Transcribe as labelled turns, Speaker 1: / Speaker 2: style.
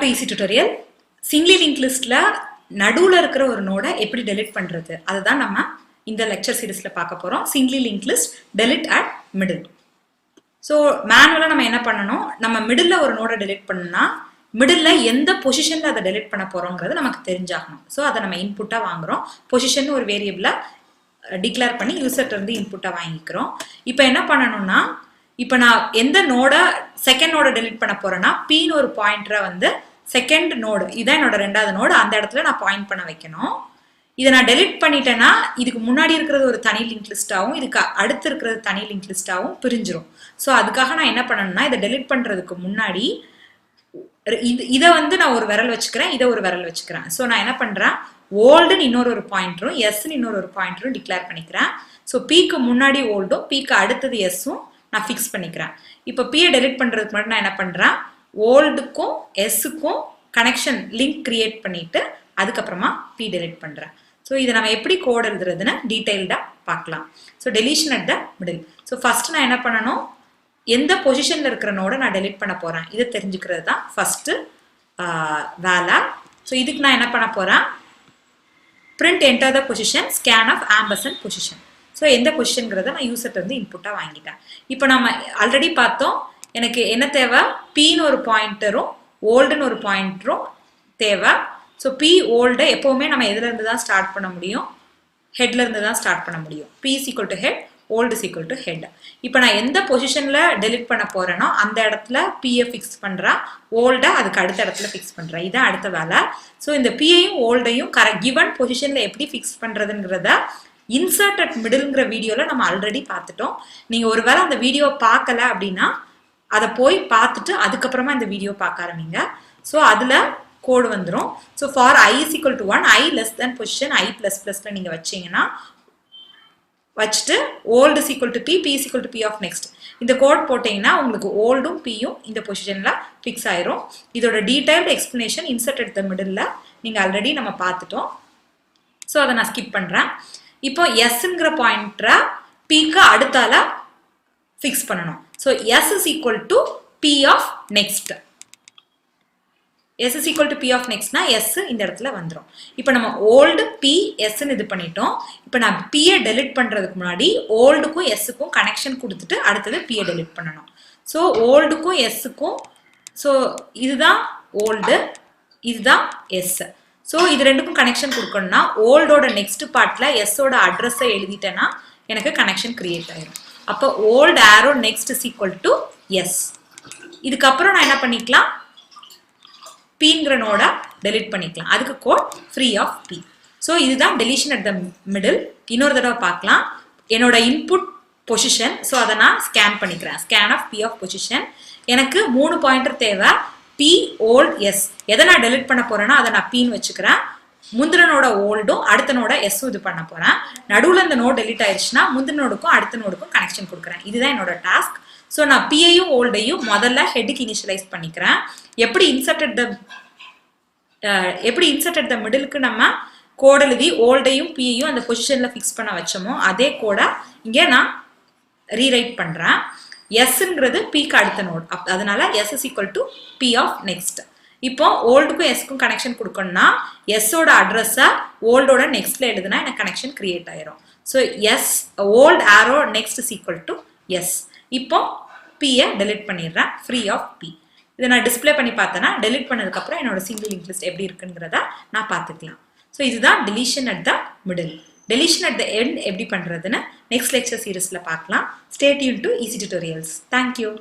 Speaker 1: Welcome to Easy Tutorial. Singly linked listல நடுவுல இருக்கிற ஒரு நோட எப்படி delete பண்றது அதுதான் நம்ம இந்த lecture seriesல பார்க்க போறோம். Singly linked list delete at middle. So manually நம்ம என்ன பண்ணனும்? நம்ம middleல ஒரு நோட delete பண்ணனும்னா middleல எந்த பொசிஷன்ல அத delete பண்ண போறோம்ங்கிறது நமக்கு தெரிஞ்சாகணும். So அத நம்ம இன்புட்டா வாங்குறோம். பொசிஷன் ஒரு வேரியபிளா டிக்ளேர் பண்ணி யூசர்ட்ட இருந்து இன்புட்டா வாங்கிக்கிறோம். இப்போ என்ன பண்ணனும்னா இப்போ நான் எந்த நோட செகண்ட் நோட delete பண்ண போறேன்னா p ன்னு ஒரு பாயிண்டரை வந்து செகண்ட் நோடு இதான் என்னோட ரெண்டாவது நோடு அந்த இடத்துல நான் பாயிண்ட் பண்ண வைக்கணும். இதை நான் delete பண்ணிட்டேன்னா இதுக்கு முன்னாடி இருக்கிறது ஒரு தனி லிங்க் லிஸ்டாவும் இதுக்கு அடுத்து இருக்கிறது தனி லிங்க் லிஸ்டாவும் பிரிஞ்சிரும். ஸோ அதுக்காக நான் என்ன பண்ணணும்னா இதை delete பண்றதுக்கு முன்னாடி இதை வந்து நான் ஒரு விரல் வச்சுக்கிறேன் இதை ஒரு விரல் வச்சுக்கிறேன். ஸோ நான் என்ன பண்றேன் ஓல்டுன்னு இன்னொரு பாயிண்டரும் எஸ்ன்னு இன்னொரு பாயிண்டரும் டிக்ளேர் பண்ணிக்கிறேன். ஸோ பிக்கு முன்னாடி ஓல்டும் பிக்கு அடுத்தது எஸ்ஸும் நான் ஃபிக்ஸ் பண்ணிக்கிறேன். இப்போ பியை டெலிட் பண்ணுறதுக்கு முன்னாடி நான் என்ன பண்ணுறேன் ஓல்டுக்கும் எஸ்ஸுக்கும் கனெக்ஷன் லிங்க் கிரியேட் பண்ணிட்டு அதுக்கப்புறமா பி டெலிட் பண்ணுறேன். ஸோ இதை நம்ம எப்படி கோட் எழுதுறதுன்னு டீட்டெயில்டாக பார்க்கலாம். So deletion at the middle. So first நான் என்ன பண்ணணும் எந்த பொசிஷனில் இருக்கிற நோட நான் டெலிட் பண்ண போகிறேன் இதை தெரிஞ்சுக்கிறது தான் ஃபஸ்ட்டு வேலை. ஸோ இதுக்கு நான் என்ன பண்ண போகிறேன் print enter the position scan of ampersand position. So எந்த பொசிஷன்ங்கிறத நான் யூசர்ட்ட வந்து இன்புட்டாக வாங்கிட்டேன். இப்போ நம்ம ஆல்ரெடி பார்த்தோம் எனக்கு என்ன தேவை பின்னு ஒரு பாயிண்டரும் ஓல்டுன்னு ஒரு பாயிண்டரும் தேவை. ஸோ பி ஓல்டு எப்போவுமே நம்ம எதுலேருந்து தான் ஸ்டார்ட் பண்ண முடியும் ஹெட்லேருந்து தான் ஸ்டார்ட் பண்ண முடியும். P is equal to head old is equal to head. இப்போ நான் எந்த பொசிஷனில் டெலிட் பண்ண போகிறேனோ அந்த இடத்துல பியை ஃபிக்ஸ் பண்ணுறேன் ஓல்டை அதுக்கு அடுத்த இடத்துல ஃபிக்ஸ் பண்ணுறேன். இதான் அடுத்த வேலை. ஸோ இந்த பியையும் ஓல்டையும் கிவன் பொசிஷனில் எப்படி ஃபிக்ஸ் பண்ணுறதுங்கிறத இன்சர்ட் அட் மிடில்ங்கிற வீடியோவில் நம்ம ஆல்ரெடி பார்த்துட்டோம். நீங்கள் ஒருவேளை அந்த வீடியோ பார்க்கல அப்படின்னா அதை போய் பார்த்துட்டு அதுக்கப்புறமா இந்த வீடியோ பார்க்க ஆரம்பிங்க. ஸோ அதில் கோடு வந்துடும். So for I is equal to 1 I less than position I plus ப்ளஸில் நீங்கள் வச்சிங்கன்னா வச்சுட்டு old is equal to P P is equal to P of next இந்த கோட் போட்டிங்கன்னா உங்களுக்கு ஓல்டும் பியும் இந்த பொசிஷனில் ஃபிக்ஸ் ஆயிரும். இதோட detailed explanation insert at the middle நீங்கள் ஆல்ரெடி நம்ம பார்த்துட்டோம். ஸோ அதை நான் ஸ்கிப் பண்ணுறேன். இப்போ எஸ்ங்கிற பாயிண்டரை பிக்கு அடுத்தால ஃபிக்ஸ் பண்ணணும். So S is equal to P of next. S is equal to P of நெக்ஸ்ட்னா எஸ் இந்த இடத்துல வந்துடும். இப்போ நம்ம ஓல்டு பி எஸ்ன்னு இது பண்ணிட்டோம். இப்போ நான் பியை டெலிட் பண்ணுறதுக்கு முன்னாடி ஓல்டுக்கும் எஸ்ஸுக்கும் கனெக்ஷன் கொடுத்துட்டு அடுத்தது பியை டெலிட் பண்ணணும். ஸோ ஓல்டுக்கும் எஸ்ஸுக்கும் ஸோ இதுதான் ஓல்டு இதுதான் எஸ். ஸோ இது ரெண்டுக்கும் கனெக்ஷன் கொடுக்கணும்னா ஓல்டோட நெக்ஸ்ட் பார்ட்டில் எஸ்ஸோட அட்ரஸை எழுதிட்டேன்னா எனக்கு கனெக்ஷன் கிரியேட் ஆயிரும். அப்போ old arrow next is equal to S. இதுக்கப்புறம் நான் என்ன பண்ணிக்கலாம் பிங்கிற நோட டெலிட் பண்ணிக்கலாம். அதுக்கு code free of P. So இதுதான் டெலிஷன் அட் த மிடில். இன்னொரு தடவை பார்க்கலாம். என்னோட இன்புட் பொசிஷன் ஸோ அதை நான் ஸ்கேன் பண்ணிக்கிறேன். Scan of P of position. எனக்கு 3 பாயிண்டர் தேவை பி ஓல்ட் எஸ். எதை நான் டெலிட் பண்ண போறேன்னா அதை நான் பின்னு வச்சுக்கிறேன். முந்திரனோட ஓல்டும் அடுத்த நோட எஸ்ஸும் இது பண்ண போறேன். நடுவில் இந்த நோட் டெலிட் ஆயிடுச்சுன்னா முந்தின நோடுக்கும் அடுத்த நோடுக்கும் கனெக்ஷன் கொடுக்குறேன். இதுதான் என்னோட டாஸ்க். ஸோ நான் பியையும் ஓல்டையும் முதல்ல ஹெட்டுக்கு இனிஷியலைஸ் பண்ணிக்கிறேன். எப்படி இன்சர்ட் அட் த மிடிலுக்கு நம்ம கோட் எழுதி ஓல்டையும் பியையும் அந்த பொசிஷனில் ஃபிக்ஸ் பண்ண வச்சோமோ அதே கோடை இங்கே நான் ரீரைட் பண்ணுறேன். எஸ்ங்கிறது பிக்கு அடுத்த நோட் அதனால S is equal to P of next. இப்போ ஓல்டுக்கும் எஸ்க்கும் கனெக்ஷன் கொடுக்கணும்னா எஸ்ஸோட அட்ரஸை ஓல்டோட நெக்ஸ்ட்ல எழுதுனா எனக்கு கனெக்ஷன் கிரியேட் ஆயிரும். So S old arrow next is equal to S. இப்போ பியை டெலிட் பண்ணிடுறேன் ஃப்ரீ ஆஃப் பி. இதை நான் டிஸ்பிளே பண்ணி பார்த்தேன்னா டெலிட் பண்ணதுக்கப்புறம் என்னோட சிங்கிள் லிங்க் லிஸ்ட் எப்படி இருக்குங்கிறத நான் பார்த்துக்கலாம். ஸோ இதுதான் deletion at the middle. Deletion at the end எப்படி பண்ணுறதுன்னு நெக்ஸ்ட் லெக்சர் சீரீஸில் பார்க்கலாம். Stay tune to easy tutorials. Thank you.